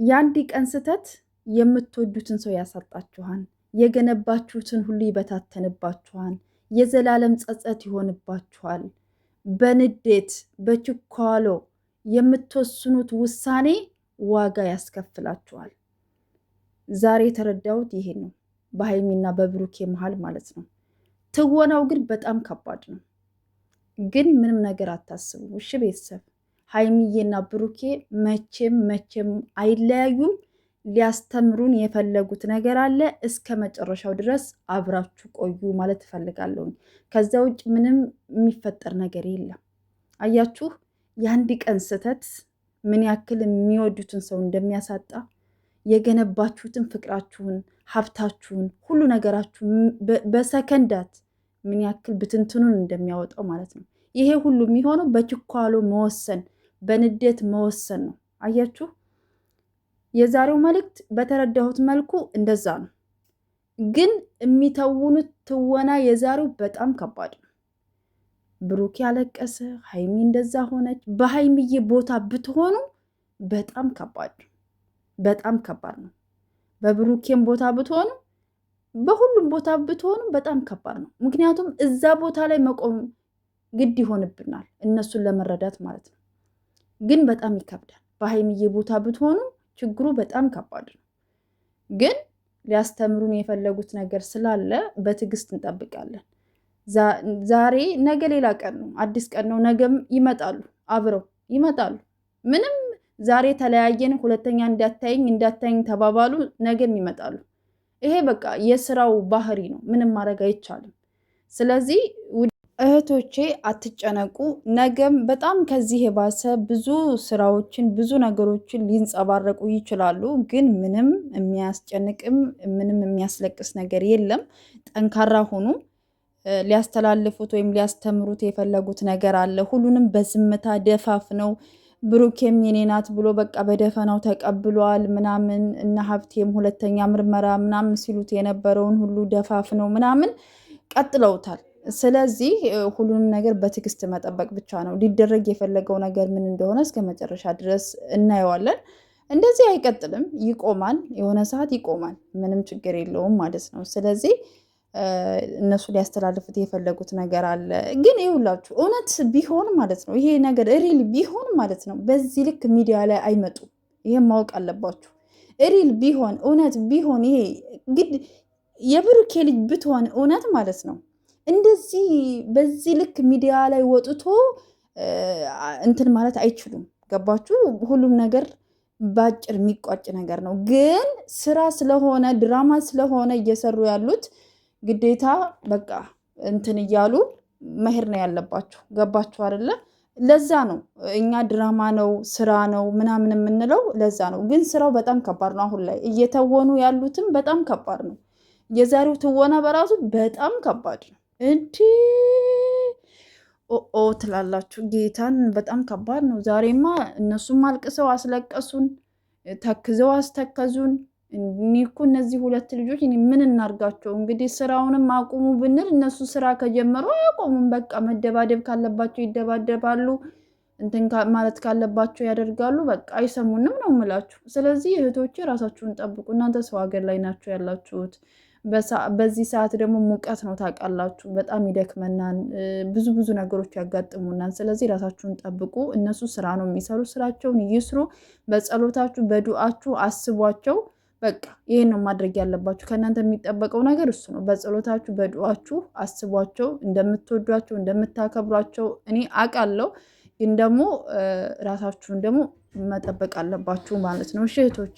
የአንድ ቀን ስህተት የምትወዱትን ሰው ያሳጣችኋል። የገነባችሁትን ሁሉ ይበታተንባችኋል። የዘላለም ጸጸት ይሆንባችኋል። በንዴት በችኳሎ የምትወስኑት ውሳኔ ዋጋ ያስከፍላችኋል። ዛሬ የተረዳሁት ይሄ ነው፣ በሀይሚና በብሩኬ መሀል ማለት ነው። ትወናው ግን በጣም ከባድ ነው። ግን ምንም ነገር አታስቡ እሺ ቤተሰብ። ሀይሚዬና ብሩኬ መቼም አይለያዩም። ሊያስተምሩን የፈለጉት ነገር አለ። እስከ መጨረሻው ድረስ አብራችሁ ቆዩ ማለት እፈልጋለሁ። ከዛ ውጭ ምንም የሚፈጠር ነገር የለም። አያችሁ የአንድ ቀን ስህተት ምን ያክል የሚወዱትን ሰው እንደሚያሳጣ፣ የገነባችሁትን ፍቅራችሁን፣ ሀብታችሁን፣ ሁሉ ነገራችሁን በሰከንዳት ምን ያክል ብትንትኑን እንደሚያወጣው ማለት ነው። ይሄ ሁሉ የሚሆነው በችኳሎ መወሰን፣ በንዴት መወሰን ነው። አያችሁ የዛሬው መልእክት በተረዳሁት መልኩ እንደዛ ነው። ግን የሚተውኑት ትወና የዛሬው በጣም ከባድ ነው። ብሩኬ ያለቀሰ፣ ሀይሚ እንደዛ ሆነች። በሀይሚዬ ቦታ ብትሆኑ በጣም ከባድ ነው። በጣም ከባድ ነው። በብሩኬም ቦታ ብትሆኑ፣ በሁሉም ቦታ ብትሆኑ በጣም ከባድ ነው። ምክንያቱም እዛ ቦታ ላይ መቆም ግድ ይሆንብናል እነሱን ለመረዳት ማለት ነው። ግን በጣም ይከብዳል። በሀይሚዬ ቦታ ብትሆኑ ችግሩ በጣም ከባድ ነው። ግን ሊያስተምሩን የፈለጉት ነገር ስላለ በትዕግስት እንጠብቃለን። ዛሬ ነገ ሌላ ቀን ነው፣ አዲስ ቀን ነው። ነገም ይመጣሉ፣ አብረው ይመጣሉ። ምንም ዛሬ ተለያየን፣ ሁለተኛ እንዳታይኝ ተባባሉ፣ ነገም ይመጣሉ። ይሄ በቃ የስራው ባህሪ ነው። ምንም ማድረግ አይቻልም። ስለዚህ እህቶቼ አትጨነቁ። ነገም በጣም ከዚህ የባሰ ብዙ ስራዎችን ብዙ ነገሮችን ሊንጸባረቁ ይችላሉ። ግን ምንም የሚያስጨንቅም ምንም የሚያስለቅስ ነገር የለም። ጠንካራ ሁኑ። ሊያስተላልፉት ወይም ሊያስተምሩት የፈለጉት ነገር አለ። ሁሉንም በዝምታ ደፋፍነው ብሩኬም የኔ ናት ብሎ በቃ በደፈናው ተቀብሏል ምናምን እና ሀብቴም ሁለተኛ ምርመራ ምናምን ሲሉት የነበረውን ሁሉ ደፋፍነው ምናምን ቀጥለውታል። ስለዚህ ሁሉንም ነገር በትዕግስት መጠበቅ ብቻ ነው። ሊደረግ የፈለገው ነገር ምን እንደሆነ እስከ መጨረሻ ድረስ እናየዋለን። እንደዚህ አይቀጥልም፣ ይቆማል። የሆነ ሰዓት ይቆማል። ምንም ችግር የለውም ማለት ነው። ስለዚህ እነሱ ሊያስተላልፉት የፈለጉት ነገር አለ። ግን ይኸውላችሁ እውነት ቢሆን ማለት ነው፣ ይሄ ነገር ሪል ቢሆን ማለት ነው፣ በዚህ ልክ ሚዲያ ላይ አይመጡም። ይሄን ማወቅ አለባችሁ። ሪል ቢሆን እውነት ቢሆን ይሄ ግድ የብሩኬ ልጅ ብትሆን እውነት ማለት ነው እንደዚህ በዚህ ልክ ሚዲያ ላይ ወጥቶ እንትን ማለት አይችሉም። ገባችሁ? ሁሉም ነገር ባጭር የሚቋጭ ነገር ነው። ግን ስራ ስለሆነ ድራማ ስለሆነ እየሰሩ ያሉት ግዴታ በቃ እንትን እያሉ መሄድ ነው ያለባቸው። ገባችሁ አይደለ? ለዛ ነው እኛ ድራማ ነው ስራ ነው ምናምን የምንለው ለዛ ነው። ግን ስራው በጣም ከባድ ነው። አሁን ላይ እየተወኑ ያሉትም በጣም ከባድ ነው። የዛሬው ትወና በራሱ በጣም ከባድ ነው። እንዲ ኦ ትላላችሁ። ጌታን በጣም ከባድ ነው። ዛሬማ እነሱም አልቅሰው አስለቀሱን፣ ተክዘው አስተከዙን። እኔ እኮ እነዚህ ሁለት ልጆች ምን እናርጋቸው እንግዲህ? ስራውንም አቁሙ ብንል እነሱ ስራ ከጀመሩ አያቆሙም። በቃ መደባደብ ካለባቸው ይደባደባሉ፣ እንትን ማለት ካለባቸው ያደርጋሉ። በቃ አይሰሙንም ነው የምላችሁ። ስለዚህ እህቶቼ ራሳችሁን ጠብቁ። እናንተ ሰው ሀገር ላይ ናቸው ያላችሁት። በዚህ ሰዓት ደግሞ ሙቀት ነው ታውቃላችሁ። በጣም ይደክመናል፣ ብዙ ነገሮች ያጋጥሙናል። ስለዚህ ራሳችሁን ጠብቁ። እነሱ ስራ ነው የሚሰሩ፣ ስራቸውን ይስሩ። በጸሎታችሁ በዱአችሁ አስቧቸው። በቃ ይሄን ነው ማድረግ ያለባችሁ። ከእናንተ የሚጠበቀው ነገር እሱ ነው። በጸሎታችሁ በዱአችሁ አስቧቸው። እንደምትወዷቸው እንደምታከብሯቸው እኔ አውቃለሁ። ግን ደግሞ ራሳችሁን ደግሞ መጠበቅ አለባችሁ ማለት ነው። እሺ እህቶቼ